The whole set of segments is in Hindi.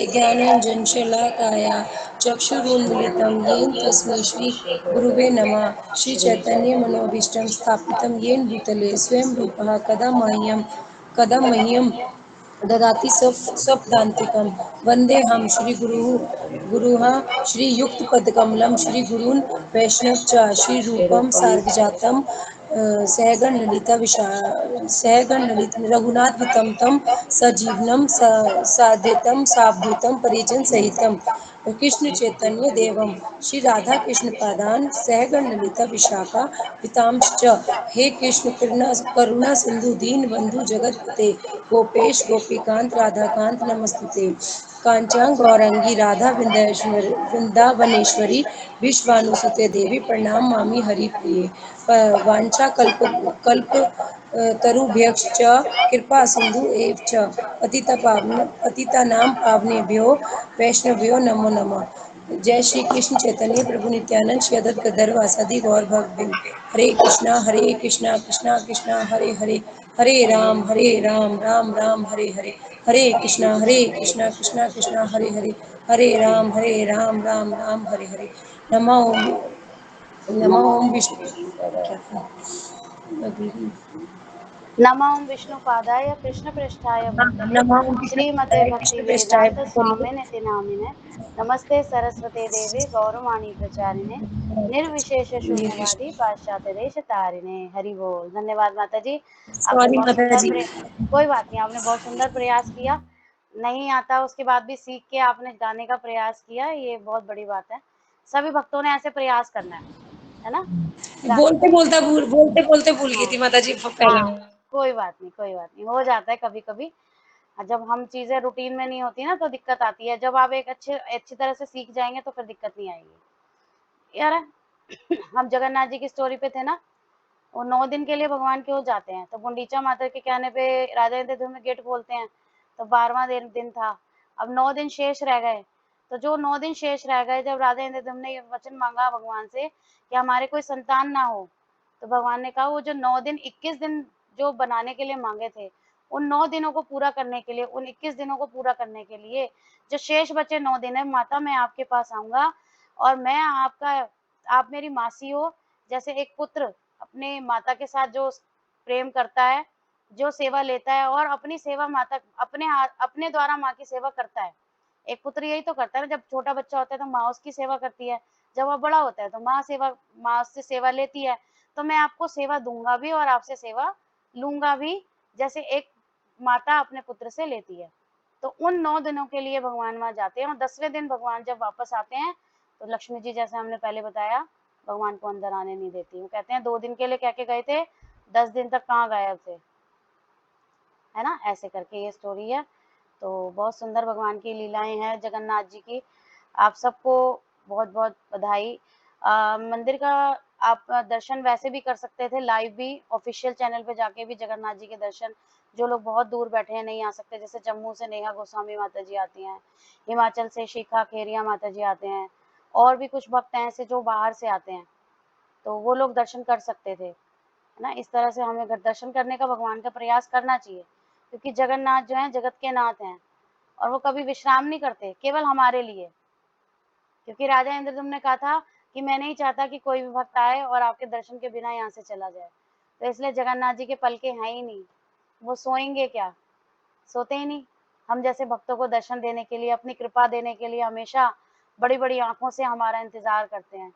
ज्ञानाञ्जनशलाकाया चक्षुरुन्मीलितं येन तस्मै श्रीगुरुवे नमः। श्रीचैतन्यमनोभीष्टं स्थापितं येन भूतले स्वयं रूपः कदा मह्यं ददाति स्वपदान्तिकं। वन्देऽहं श्रीगुरुः श्रीयुक्तपदकमलं श्रीगुरून् वैष्णवं च श्रीरूपं साग्रजातं सहगण ललित रघुनाथान्वितं तं सजीवनं साद्वैतं सावधूतं परिजनसहितं कृष्ण चैतन्य देवं श्री राधा कृष्ण पादान सहगण ललिता विशाखा पितामश्च। हे कृष्ण करुणा सिंधु दीन बंधु जगतपते गोपेश गोपीकांत राधाकांत नमस्तुते। कांचन गौरंगी राधा वृंदावनेश्वरी विश्वानुसुते देवी प्रणाम मामि हरिप्रिये। वाञ्छा कल्प तरुभ्यश्च कृपा सिंधु एव च पतितानां पावनेभ्यो वैष्णवेभ्यो नमो नमः। जय श्री कृष्ण चैतन्य प्रभु नित्यानंद श्री अद्वैत गदाधर गौर भक्त। हरे कृष्णा कृष्णा कृष्णा हरे हरे, हरे राम राम राम हरे हरे, हरे कृष्णा कृष्णा कृष्णा हरे हरे, हरे राम राम राम हरे हरे। नमः ओम विष्णु। नमः विष्णुपादाय कृष्णप्रेष्ठाय भूतले नमः ओम विष्णु श्रीमते भक्ति कृष्ण वेदांत स्वामिने नामिने नमस्ते सरस्वते देवे गौरवाणी प्रचारिणे निर्विशेष शून्यवादी पाश्चात्य देश तारिणे। हरि बोल। धन्यवाद माता जी, आपने सॉरी बहुत माता सुंदर जी। कोई बात नहीं, आपने बहुत सुंदर प्रयास किया। नहीं आता उसके बाद भी सीख के आपने गाने का प्रयास किया, ये बहुत बड़ी बात है। सभी भक्तों ने ऐसे प्रयास करना है ना, गाने का। बोलते बोलते भूल गई हाँ थी माता जी पहले। हाँ, कोई बात नहीं, कोई बात नहीं, हो जाता है कभी कभी। जब हम चीजें रूटीन में नहीं होती ना तो दिक्कत आती है। जब आप एक अच्छी तरह से सीख जाएंगे तो फिर दिक्कत नहीं आएगी यार। हम जगन्नाथ जी की स्टोरी पे थे ना, वो 9 दिन के लिए भगवान क्यों जाते हैं, तो गुंडीचा माता के कहने पे राजा इंद्रद्युम्न में गेट खोलते हैं, तो 12वां दिन था। अब 9 दिन शेष रह गए, तो जो 9 दिन शेष रह गए, जब राजा इंद्रद्युम्न ने ये वचन मांगा भगवान से कि हमारे कोई संतान ना हो, तो भगवान ने कहा वो जो 9 दिन 21 दिन जो बनाने के लिए मांगे थे, उन 9 दिनों को पूरा करने के लिए, उन 21 दिनों को पूरा करने के लिए जो शेष बचे 9 दिन है, माता मैं आपके पास आऊंगा और मैं आपका, आप मेरी मासी हो। जैसे एक पुत्र अपने माता के साथ जो प्रेम करता है, जो सेवा लेता है और अपनी सेवा माता अपने हाथ अपने द्वारा माँ की सेवा करता है। एक पुत्र यही तो करता है ना, जब छोटा बच्चा होता है तो माँ उसकी सेवा करती है, जब वह बड़ा होता है तो माँ उससे सेवा लेती है। तो मैं आपको सेवा दूंगा भी और आपसे सेवा लूंगा भी, जैसे एक माता अपने पुत्र से लेती है। तो उन 9 दिनों के लिए भगवान वहां जाते हैं, और 10वें दिन भगवान जब वापस आते हैं तो लक्ष्मी जी, जैसे हमने पहले बताया, भगवान को अंदर आने नहीं देती। वो कहते हैं 2 दिन के लिए कह के गए थे, 10 दिन तक कहाँ गायब थे, है ना। ऐसे करके ये स्टोरी है। तो बहुत सुंदर भगवान की लीलाएं हैं जगन्नाथ जी की। आप सबको बहुत बहुत बधाई। मंदिर का आप दर्शन वैसे भी कर सकते थे, लाइव भी ऑफिशियल चैनल पे जाके भी जगन्नाथ जी के दर्शन, जो लोग बहुत दूर बैठे हैं नहीं आ सकते, जैसे जम्मू से नेहा गोस्वामी माता जी आती हैं, हिमाचल से शिखा खेरिया माता जी आते हैं, और भी कुछ भक्त हैं ऐसे जो बाहर से आते हैं, तो वो लोग दर्शन कर सकते थे, है ना। इस तरह से हमें दर्शन करने का, भगवान का प्रयास करना चाहिए, क्योंकि जगन्नाथ जो है जगत के नाथ हैं, और वो कभी विश्राम नहीं करते केवल हमारे लिए। क्योंकि राजा इंद्रदुम्न ने कहा था कि मैं नहीं चाहता कि कोई भी भक्त आए और आपके दर्शन के बिना यहाँ से चला जाए, तो इसलिए जगन्नाथ जी के पलके हैं ही नहीं। वो सोएंगे क्या, सोते ही नहीं। हम जैसे भक्तों को दर्शन देने के लिए, अपनी कृपा देने के लिए हमेशा बड़ी बड़ी आंखों से हमारा इंतजार करते हैं,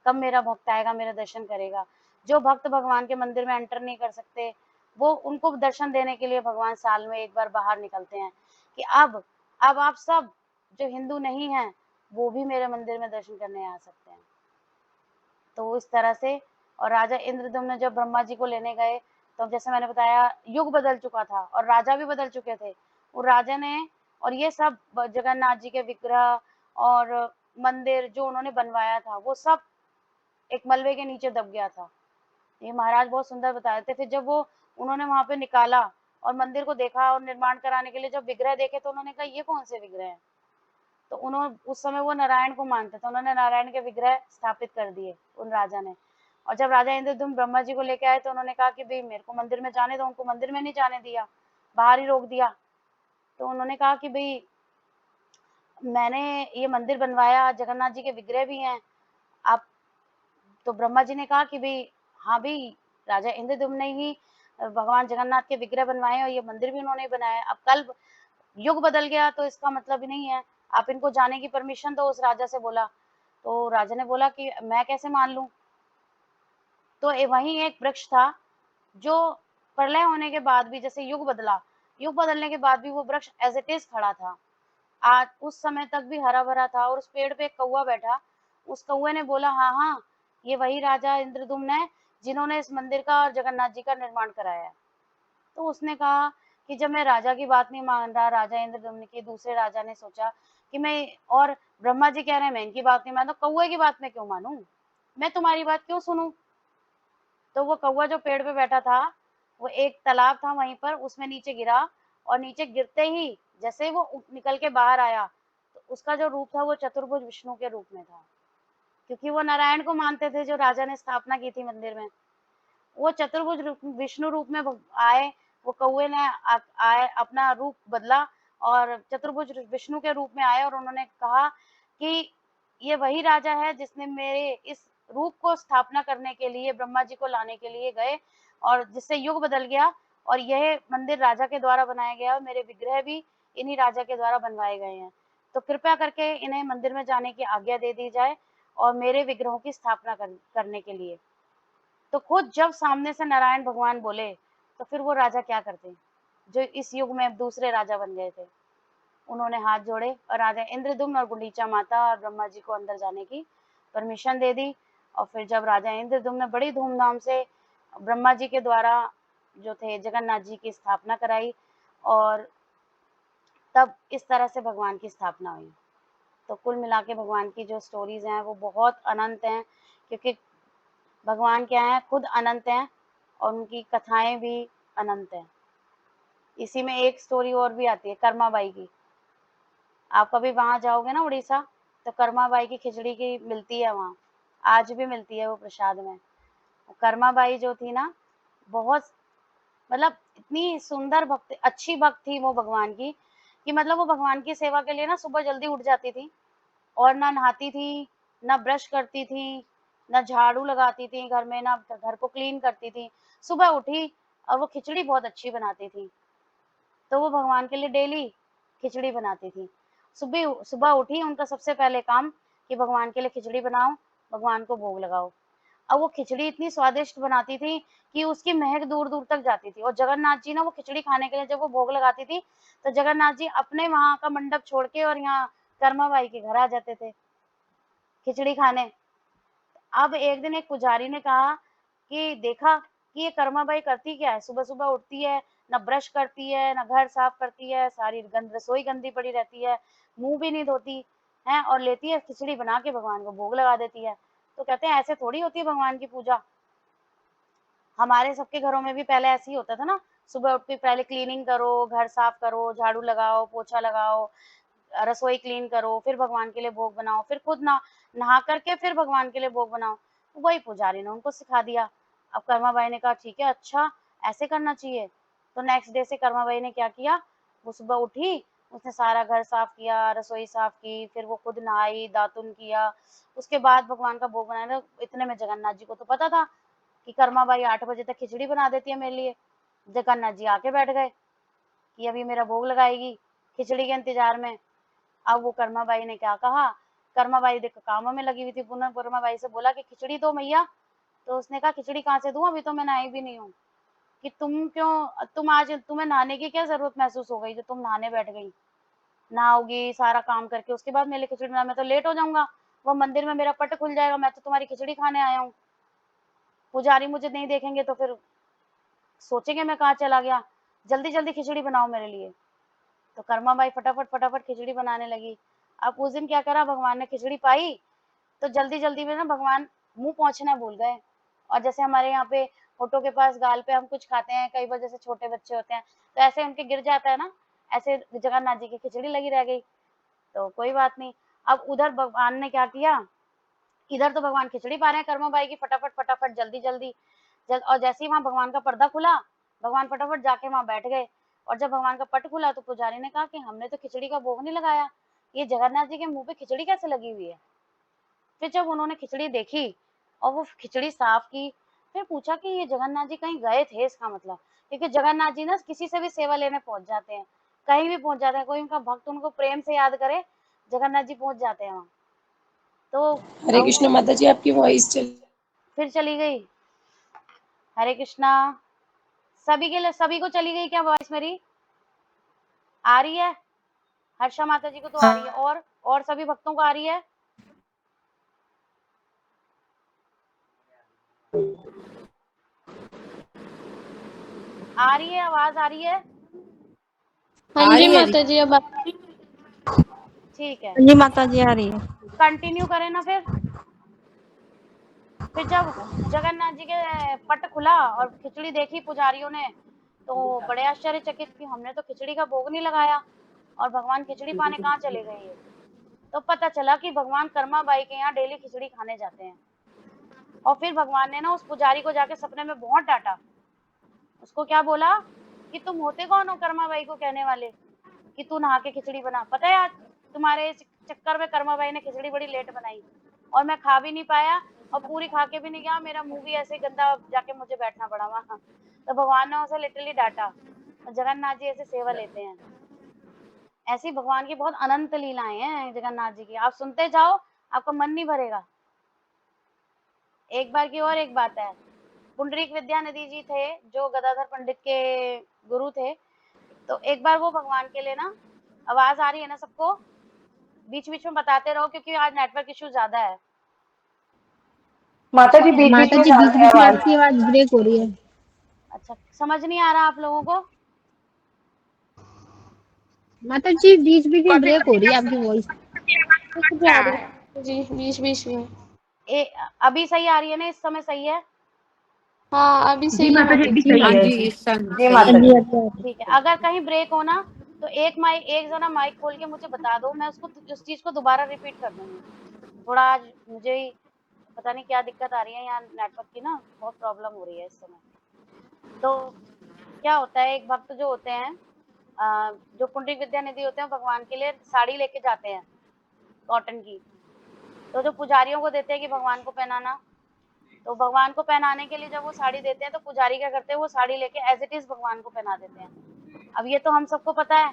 कब मेरा भक्त आएगा, मेरा दर्शन करेगा। जो भक्त भगवान के मंदिर में एंटर नहीं कर सकते, वो उनको दर्शन देने के लिए भगवान साल में एक बार बाहर निकलते हैं कि अब आप सब जो हिंदू नहीं हैं वो भी मेरे मंदिर में दर्शन करने आ सकते हैं। तो इस तरह से, और राजा इंद्रदुम्न जब ब्रह्मा जी को लेने गए, तो जैसे मैंने बताया युग बदल चुका था और राजा भी बदल चुके थे। वो राजा ने, और ये सब जगन्नाथ जी के विग्रह और मंदिर जो उन्होंने बनवाया था, वो सब एक मलबे के नीचे दब गया था। ये महाराज बहुत सुंदर बता रहे थे। फिर जब वो उन्होंने वहां पे निकाला और मंदिर को देखा और निर्माण कराने के लिए जब विग्रह देखे, तो उन्होंने कहा ये कौन से विग्रह हैं। तो उन्होंने, उस समय वो नारायण को मानते थे, उन्होंने नारायण के विग्रह स्थापित कर दिए उन राजा ने। और जब राजा इंद्रदुम्न ब्रह्मा जी को लेके आए, तो उन्होंने कहा कि भाई मेरे को मंदिर में जाने दो। उनको मंदिर में नहीं जाने दिया, बाहर ही रोक दिया। तो उन्होंने कहा कि भाई मैंने ये मंदिर बनवाया, जगन्नाथ जी के विग्रह भी हैं। आप तो ब्रह्मा जी ने कहा कि भई हाँ भई, राजा इंद्रद्युम्न ने ही भगवान जगन्नाथ के विग्रह बनवाए हैं और ये मंदिर भी उन्होंने ही बनाया है। अब कल युग बदल गया तो इसका मतलब ही नहीं है, आप इनको जाने की परमिशन दो, उस राजा से बोला। तो राजा ने बोला कि मैं कैसे मान लूँ? तो वहीं एक वृक्ष था जो प्रलय होने के बाद भी, जैसे युग बदला, युग बदलने के बाद भी वो वृक्ष एज़ इट इज़ खड़ा था। आज उस समय तक भी हरा-भरा था और उस पेड़ पे एक कौवा बैठा। उस कौवे ने बोला, "हाँ, हाँ, ये वही राजा इंद्रद्युम्न है, जिन्होंने इस मंदिर का और जगन्नाथ जी का निर्माण कराया है।" तो उसने कहा कि जब मैं राजा की बात नहीं मान रहा, राजा इंद्रद्युम्न की, दूसरे राजा ने सोचा कि मैं, और ब्रह्मा जी कह रहे हैं मैं इनकी बात नहीं मानता, कौवे की बात मैं क्यों मानूँ? मैं तुम्हारी बात क्यों सुनूँ? तो वो कौवा जो पेड़ पे बैठा था, वो एक तालाब था वहीं पर, उसमें नीचे गिरा और नीचे गिरते ही जैसे वो निकल के बाहर आया, तो उसका जो रूप था वो चतुर्भुज विष्णु के रूप में था। क्योंकि वो नारायण को मानते थे जो राजा ने स्थापना की थी मंदिर में। वो चतुर्भुज रूप विष्णु रूप में आए, वो कौवे ने आए अपना रूप बदला और चतुर्भुज विष्णु के रूप में आए और उन्होंने कहा कि ये वही राजा है जिसने मेरे इस रूप को स्थापना करने के लिए ब्रह्मा जी को लाने के लिए गए और जिससे युग बदल गया और यह मंदिर राजा के द्वारा बनाया गया और मेरे विग्रह भी इन्हीं राजा के द्वारा बनवाए गए हैं। तो कृपया करके इन्हें मंदिर में जाने की आज्ञा दे दी जाए और मेरे विग्रहों की स्थापना करने के लिए। तो खुद जब सामने से नारायण भगवान बोले, तो फिर वो राजा क्या करते, जो इस युग में दूसरे राजा बन गए थे। उन्होंने हाथ जोड़े और राजा इंद्रद्युम्न और गुंडीचा माता और ब्रह्मा जी को अंदर जाने की परमिशन दे दी। और फिर जब राजा इंद्रद्युम्न ने बड़ी धूमधाम से ब्रह्मा जी के द्वारा जो थे जगन्नाथ जी की स्थापना कराई और तब इस तरह से भगवान की स्थापना हुई। तो कुल मिला के भगवान की जो स्टोरीज़ हैं वो बहुत अनंत हैं, क्योंकि भगवान क्या हैं, खुद अनंत हैं और उनकी कथाएँ भी अनंत हैं। इसी में एक स्टोरी और भी आती है कर्माबाई की। आप कभी वहाँ जाओगे ना उड़ीसा, तो कर्माबाई की खिचड़ी की मिलती है वहाँ, आज भी मिलती है वो प्रसाद में। कर्माबाई जो थी ना, बहुत, मतलब इतनी सुंदर भक्त, अच्छी भक्त थी वो भगवान की, कि मतलब वो भगवान की सेवा के लिए ना सुबह जल्दी उठ जाती थी और ना नहाती थी, ना ब्रश करती थी, ना झाड़ू लगाती थी घर में, ना घर को क्लीन करती थी। सुबह उठी और वो खिचड़ी बहुत अच्छी बनाती थी, तो वो भगवान के लिए डेली खिचड़ी बनाती थी। सुबह सुबह उठी, उनका सबसे पहले काम कि भगवान के लिए खिचड़ी बनाओ, भगवान को भोग लगाओ। अब वो खिचड़ी इतनी स्वादिष्ट बनाती थी कि उसकी महक दूर-दूर तक जाती थी और जगन्नाथ जी ना वो खिचड़ी खाने के लिए जब वो भोग लगाती थी, तो जगन्नाथ जी अपने वहाँ का मंडप छोड़ के और यहाँ कर्माबाई के घर आ जाते थे, खिचड़ी खाने। अब एक दिन एक पुजारी ने कहा कि देखा कि ये कर्माबाई करती क्या है, सुबह-सुबह उठती है, ना ब्रश करती है, ना घर साफ करती है, सारी रसोई गंदी पड़ी रहती है, मुँह भी नहीं धोती, हैं, और लेती है खिचड़ी बना के भगवान को भोग लगा देती है। तो कहते हैं ऐसे थोड़ी होती है भगवान की पूजा। हमारे सबके घरों में भी पहले ऐसे ही होता था ना, सुबह उठ के पहले क्लीनिंग करो, घर साफ करो, झाड़ू लगाओ, पोछा लगाओ, रसोई क्लीन करो, फिर भगवान के लिए भोग बनाओ, फिर खुद नहा करके फिर भगवान के लिए भोग बनाओ। तो वही पुजारी ने उनको सिखा दिया। अब कर्माबाई ने कहा ठीक है, अच्छा ऐसे करना चाहिए। तो नेक्स्ट डे से कर्माबाई ने क्या किया, वो सुबह उठी, उसने सारा घर साफ किया, रसोई साफ की, फिर वो खुद नहाई, दातुन किया, उसके बाद भगवान का भोग बनाया। तो इतने में जगन्नाथ जी को तो पता था कि कर्माबाई 8 बजे तक खिचड़ी बना देती है मेरे लिए। जगन्नाथ जी आके बैठ गए कि अभी मेरा भोग लगाएगी, खिचड़ी के इंतजार में। अब वो कर्माबाई ने क्या कहा, कर्माबाई देखो कामों में लगी हुई थी, पुनः कर्माबाई से बोला कि खिचड़ी दो मैया। तो उसने कहा खिचड़ी कहाँ से दूँ, अभी तो मैं नहाई भी नहीं हूँ। कि तुम आज तुम्हें नहाने की क्या ज़रूरत महसूस हो गई जो तुम नहाने बैठ गई? नहाओगी, सारा काम करके उसके बाद मेरे लिए खिचड़ी बना, मैं तो लेट हो जाऊँगा। वो मंदिर में मेरा पट खुल जाएगा, मैं तो तुम्हारी खिचड़ी खाने आया हूँ। पुजारी मुझे नहीं देखेंगे तो फिर सोचेंगे मैं कहाँ चला गया। जल्दी-जल्दी खिचड़ी बनाओ मेरे लिए। तो कर्माबाई फटाफट खिचड़ी बनाने लगी। अब उस दिन क्या करा, भगवान ने खिचड़ी पाई, तो जल्दी-जल्दी में ना भगवान मुँह पोंछना भूल गए। और जैसे हमारे यहाँ पे होठों के पास गाल पे हम कुछ खाते हैं, कई बार जैसे छोटे बच्चे होते हैं, तो ऐसे उनके गिर जाता है ना, ऐसे जगन्नाथ जी की खिचड़ी लगी रह गई। तो कोई बात नहीं। अब उधर भगवान ने क्या किया, इधर तो भगवान खिचड़ी पा रहे हैं कर्माबाई की, फटाफट जल्दी-जल्दी। और जैसे ही वहाँ भगवान का पर्दा खुला, भगवान फटाफट जाके वहाँ बैठ गए। और जब भगवान का पट खुला तो पुजारी ने कहा कि हमने तो खिचड़ी का भोग नहीं लगाया। ये जगन्नाथ जी के मुंह पे खिचड़ी कैसे लगी हुई है। फिर जब उन्होंने खिचड़ी देखी और वो खिचड़ी साफ की, फिर पूछा कि ये जगन्नाथ जी कहीं गए थे, इसका मतलब, क्योंकि जगन्नाथ जी ना किसी से भी सेवा लेने पहुंच जाते हैं, कहीं भी पहुंच जाते हैं, कोई उनका भक्त उनको प्रेम से याद करे, जगन्नाथ जी पहुंच जाते हैं वहां। तो हरे अब कृष्ण माता जी, आपकी वॉइस चल। फिर चली गई। हरे कृष्णा। सभी के लिए, सभी को चली गई क्या वॉइस मेरी? आ रही है? हर्षा माता जी को तो आ रही है, और सभी भक्तों को आ रही है? आ रही है, आवाज आ रही है? हाँ आ जी रही है जी। माता जी, अब ठीक है, जी माता जी आ रही है। कंटिन्यू करें ना फिर जब जगन्नाथ जी के पट खुला और खिचड़ी देखी पुजारियों ने, तो बड़े आश्चर्यचकित कि हमने तो खिचड़ी का भोग नहीं लगाया और भगवान खिचड़ी पाने कहाँ चले गए ये। तो पता चला कि भगवान कर्मा बाई के यहाँ डेली खिचड़ी खाने जाते हैं। और फिर भगवान ने ना उस पुजारी को जाके सपने में बहुत डांटा। उसको क्या बोला कि तुम होते कौन हो कर्मा बाई को कहने वाले कि तू नहा के खिचड़ी बना। पता है आज तुम्हारे इस चक्कर में कर्मा बाई ने खिचड़ी बड़ी लेट बनाई और मैं खा भी नहीं पाया और पूरी खा के भी नहीं गया, मेरा मुंह भी ऐसे गंदा जाके मुझे बैठना पड़ा वहां। तो भगवान ने उसे लिटरली डांटा। और जगन्नाथ जी ऐसे सेवा लेते हैं। ऐसी भगवान की बहुत अनंत लीलाएं हैं जगन्नाथ जी की, आप सुनते जाओ, आपका मन नहीं भरेगा। एक बार की और एक बात है, पुंडरीक विद्यानिधि जी थे जो गदाधर पंडित के गुरु थे। तो एक बार वो भगवान के लिए ना, आवाज आ रही है ना सबको? बीच बीच में बताते रहो क्योंकि आज नेटवर्क इशू ज्यादा है। माता जी बीच बीच माता में जी जा बीच रही है बीच में आवाज। आपकी आवाज ब्रेक हो रही है। अच्छा, समझ नहीं आ रहा आप लोगों को? माता जी बीच बीच में कभी ब्रेक हो कभी रही है कैसे आपकी वॉइस। आ रही है जी, बीच बीच में। ए, अभी सही आ रही है ना? इस समय सही है? हाँ, अभी जी सही है माता जी माता अभी जी। सही हाँ है जी, जी। इस समय जी सही हाँ माता है। जी जी। अब आ रही है। ठीक है, अगर कहीं ब्रेक हो ना तो एक जना माइक खोल के मुझे बता दो, मैं उसको उस चीज को दोबारा रिपीट कर दूंगी। थोड़ा आज मुझे ही पता नहीं क्या दिक्कत आ रही है, यहाँ नेटवर्क की ना बहुत प्रॉब्लम हो रही है इस समय। तो क्या होता है, एक भक्त जो होते हैं, जो पुंडरीक विद्यानिधि होते हैं, भगवान के लिए साड़ी लेके जाते हैं कॉटन की। तो जो पुजारियों को देते हैं कि भगवान को पहनाना, तो भगवान को पहनाने के लिए जब वो साड़ी देते हैं तो पुजारी क्या करते हैं, वो साड़ी लेके एज इट इज भगवान को पहना देते हैं। अब ये तो हम सबको पता है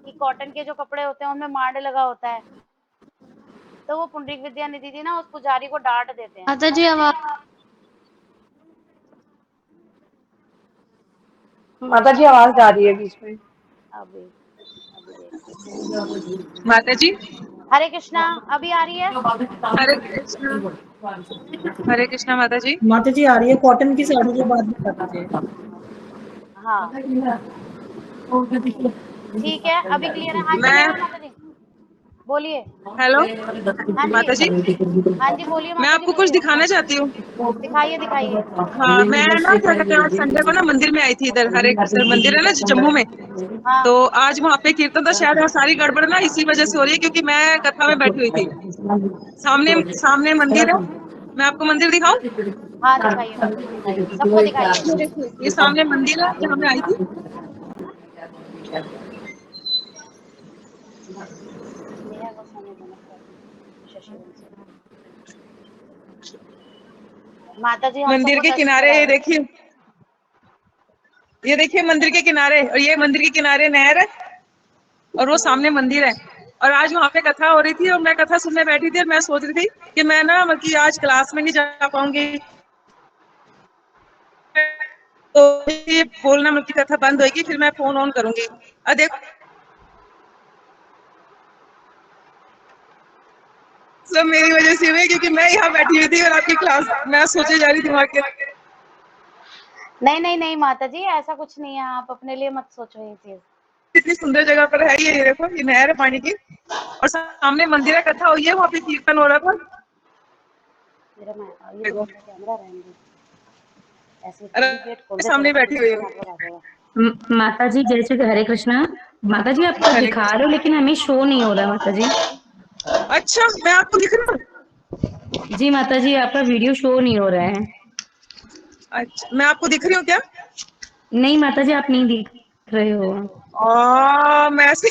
कि कॉटन के जो कपड़े होते हैं उनमें मांड लगा होता है। तो वो पुंडरीक विद्यानिधि जी ना उस पुजारी को डांट देते हैं। माता जी आवाज। माता जी आवाज आ रही है बीच में। अभी अभी देखते हैं। माता जी, हरे कृष्णा। अभी आ रही है? हरे कृष्णा। हरे कृष्णा माता जी। माता जी आ रही है, कॉटन की साड़ी के बाद बता दीजिए। हाँ ठीक है, अभी क्लियर है? हाँ मैं क्लियर है माता जी, बोलिए। हेलो हाँ जी, माता जी, हाँ जी बोलिए मैं माता जी, आपको कुछ बोलिए। दिखाना चाहती हूँ। दिखाइए दिखाइए। हाँ, मैं ना क्या कहते हैं, आज संडे को ना मंदिर में आई थी, इधर हरे कृष्ण मंदिर है ना जम्मू में। हाँ तो आज वहाँ पे कीर्तन था, शायद यहाँ सारी गड़बड़ ना इसी वजह से हो रही है क्योंकि मैं कथा में बैठी हुई थी। सामने सामने मंदिर है, मैं आपको मंदिर दिखाऊं? हाँ दिखाइए माता जी, दिखाइए, सबको दिखाइए। ये देखिए, ये सामने मंदिर है जहाँ मैं आई थी। नेहा गोस्वामी नमस्कार शशि बंसल। माता जी हम मंदिर सबको के दर्शन किनारे कराए। ये देखिए मंदिर के किनारे, और ये मंदिर के किनारे नहर है और वो सामने मंदिर है। और आज वहाँ पे कथा हो रही थी और मैं कथा सुनने बैठी थी और मैं सोच रही थी कि मैं ना मतलब कि आज क्लास में नहीं जा पाऊंगी, तो ये बोलना मतलब की कथा बंद होगी, फिर मैं फोन ऑन करूंगी। देखो सब मेरी वजह से हुई क्योंकि मैं यहाँ बैठी हुई थी और आपकी क्लास मैं सोचे जा रही थी वहाँ के। नहीं नहीं नहीं माता जी, ऐसा कुछ नहीं है, आप अपने लिए मत सोचो ये चीज। इतनी सुंदर जगह पर है ये देखो, ये नहर है पानी की और सामने मंदिर है, कथा हुई है, वहाँ पे कीर्तन हो रहा था। मेरा मैं ये तो देखो मेरा कैमरा रहेंगे, ऐसे अरे थोड़ी गेट खोल दे थोड़ा सामने सा बैठी नीचे हुई से हूँ। नेटवर्क आ जाएगा। माता जी जय श्री हरे कृष्णा। माता जी आप तो हरे दिखा रहे हो कृष्ण। लेकिन हमें शो नहीं हो रहा माता जी। अच्छा, मैं आपको दिख रहा हूँ? जी माता जी आपका वीडियो शो नहीं हो रहा है। अच्छा, मैं आपको दिख रही हूँ क्या? नहीं माता जी आप नहीं दिख रहे हो। मैं ऐसे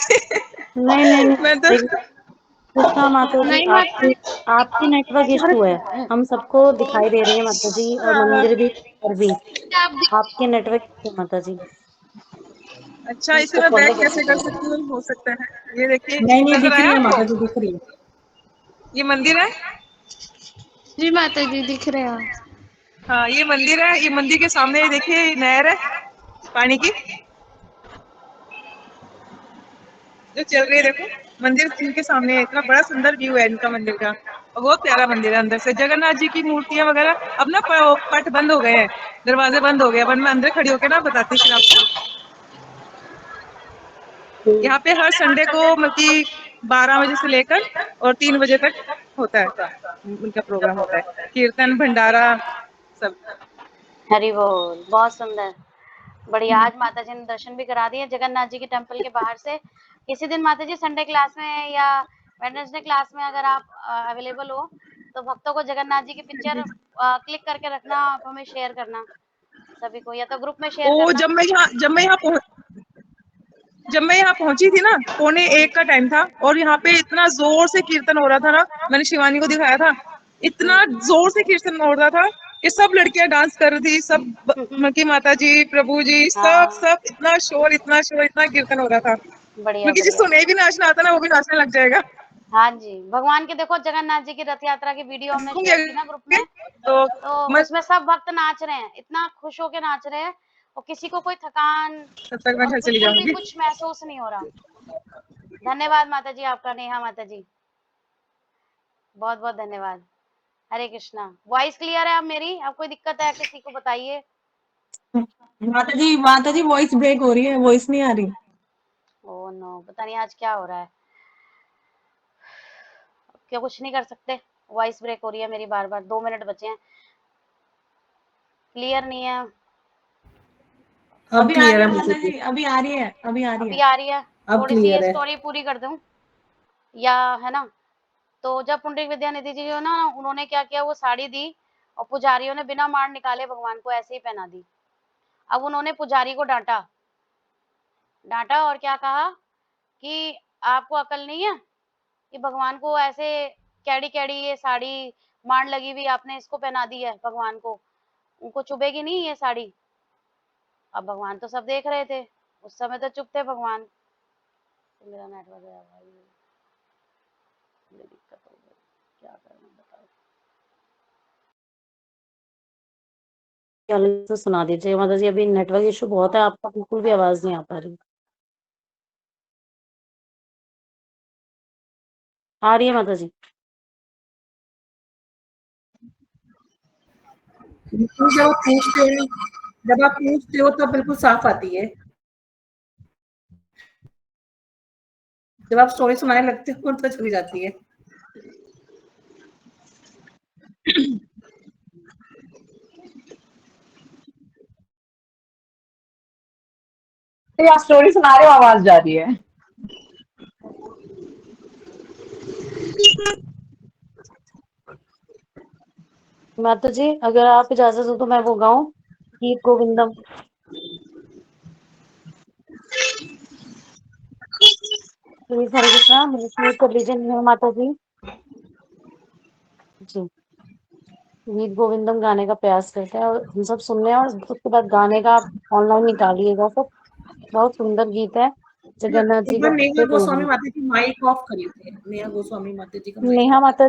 नहीं नहीं मैं तो नहीं कृष्णा माता जी, नहीं माता आपकी नेटवर्क इशू है। हम सबको दिखाई दे रही है माता जी, और मंदिर भी और भी आपके नेटवर्क इशू है माता जी। अच्छा, इसे मैं बैक कैसे कर सकती हूँ? हो सकता है ये देखिए, नहीं नहीं, नजर दिख आया रही है आपको? माता जी, दिख रही है। ये मंदिर है। जी माता जी दिख रहे हैं। हाँ, ये मंदिर है। ये मंदिर के सामने ये देखिए नहर है पानी की जो चल रही है। देखो मंदिर के सामने इतना बड़ा सुंदर व्यू है इनका मंदिर का, और बहुत प्यारा मंदिर है। अंदर से जगन्नाथ जी की मूर्तियां वगैरह अब ना पट बंद हो गए हैं, दरवाजे बंद हो गए। अब मैं अंदर खड़ी होकर ना बताती फिर आपको। यहाँ पे हर संडे को मतलब कि 12 बजे से लेकर और 3 बजे तक होता है, उनका प्रोग्राम होता है, कीर्तन भंडारा सब। हरि बोल, बहुत सुंदर, बढ़िया। आज माता जी ने दर्शन भी करा दिए जगन्नाथ जी के टेम्पल के बाहर से। किसी दिन माता जी संडे क्लास में या वेडनेसडे क्लास में अगर आप अवेलेबल हो तो भक्तों को जगन्नाथ जी की पिक्चर क्लिक करके रखना, आप हमें शेयर करना, सभी को, या तो ग्रुप में शेयर ओ, करना। जब मैं यहाँ पहुंची थी ना, 12:45 का टाइम था, और यहाँ पे इतना जोर से कीर्तन हो रहा था ना, मैंने शिवानी को दिखाया था। इतना जोर से कीर्तन हो रहा था कि सब लड़कियां डांस कर रही थी, सब की माता जी, प्रभु जी, सब हाँ, सब इतना शोर, इतना शोर, इतना कीर्तन हो रहा था। बढ़िया मतलब बढ़िया। जिसको नहीं भी नाचना आता ना, वो भी नाचने लग जाएगा। हाँ जी, भगवान के देखो जगन्नाथ जी की रथ यात्रा की वीडियो हमने घूम शेयर की ना ग्रुप गए में, तो तो मैं उसमें सब भक्त नाच रहे हैं, इतना खुश होके नाच रहे हैं, और किसी को कोई थकान तब तक मैं और घर चली बिल्कुल भी जाऊंगी। कुछ महसूस नहीं हो रहा। धन्यवाद माता जी आपका, नेहा माता जी, बहुत बहुत धन्यवाद। हरे कृष्णा। वॉइस क्लियर है अब मेरी? अब कोई दिक्कत है किसी को बताइए। माता जी वॉइस ब्रेक हो रही है, वॉइस नहीं आ रही। ओ नो, पता नहीं आज क्या हो रहा है। क्या कुछ नहीं कर सकते, वॉइस ब्रेक हो रही है मेरी बार बार। 2 मिनट बचे हैं, क्लियर नहीं है। अब अभी आ क्लियर रही है है माता माता जी, जी, अभी आ रही है, अभी आ रही अभी है। आ रही है। अब थोड़ी सी ये क्लियर है। स्टोरी पूरी कर दूं या, है ना? तो जब पुंडरीक विद्यानिधि जी जो ना, उन्होंने क्या किया, वो साड़ी दी और पुजारियों ने बिना मार निकाले भगवान को ऐसे ही पहना दी। अब उन्होंने पुजारी को डांटा, डांटा और क्या कहा कि आपको अकल नहीं है कि भगवान को ऐसे कैडी कैडी ये साड़ी मार लगी हुई आपने इसको पहना दी है भगवान को, उनको चुभेगी नहीं ये साड़ी? अब भगवान तो सब देख रहे थे, उस समय तो चुप थे भगवान। तो मेरा नेटवर्क गया भाई, बड़ी दिक्कत हो गई, क्या करूं बताओ। अलग से सुना दीजिए माता जी, अभी नेटवर्क इशू बहुत है, आपका बिल्कुल भी आवाज नहीं आ पा रही। आ रही है माता जी? बिल्कुल, जब आप पूछते हो तो बिल्कुल साफ आती है। जब आप स्टोरी सुनाने लगते हो तो चली जाती है। तो आप स्टोरी सुना रहे हो, आवाज जा रही है। माता जी अगर आप इजाजत हो तो मैं वो गाऊं, गीत गोविंदम। प्लीज हरे कृष्णा, मुझे म्यूट कर लीजिए नेहा माता जी। जी, गीत गोविंदम गाने का प्रयास करते हैं, और हम सब सुन रहे हैं, और उसके बाद गाने का आप ऑनलाइन निकालिएगा सब। बहुत सुंदर गीत है, जगन्नाथ एक जी बार का नेहा प्रत्येक गोस्वामी रूप। माता जी माइक ऑफ कर लेते हैं। नेहा गोस्वामी माता जी का माइक नेहा ऑफ। माता